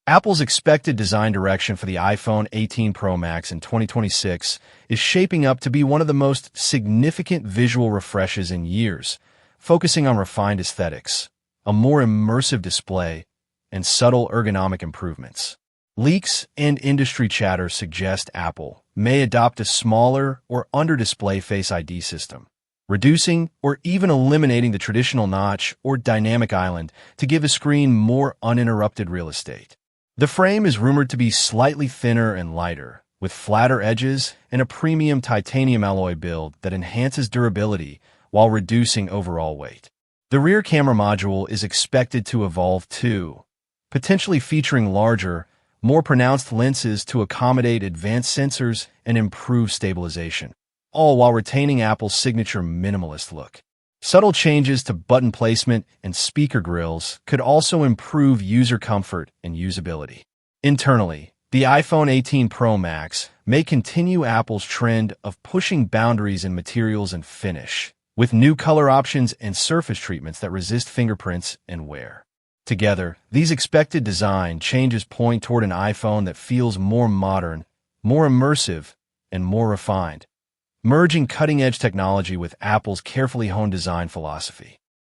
Apple's expected design direction for the iPhone 18 Pro Max in 2026 is shaping up to be one of the most significant visual refreshes in years, focusing on refined aesthetics, a more immersive display, and subtle ergonomic improvements. Leaks and industry chatter suggest Apple may adopt a smaller or under-display Face ID system, reducing or even eliminating the traditional notch or dynamic island to give a screen more uninterrupted real estate. The frame is rumored to be slightly thinner and lighter, with flatter edges and a premium titanium alloy build that enhances durability while reducing overall weight. The rear camera module is expected to evolve too, potentially featuring larger, more pronounced lenses to accommodate advanced sensors and improve stabilization, all while retaining Apple's signature minimalist look. Subtle changes to button placement and speaker grills could also improve user comfort and usability. Internally, the iPhone 18 Pro Max may continue Apple's trend of pushing boundaries in materials and finish, with new color options and surface treatments that resist fingerprints and wear. Together, these expected design changes point toward an iPhone that feels more modern, more immersive, and more refined, merging cutting-edge technology with Apple's carefully honed design philosophy.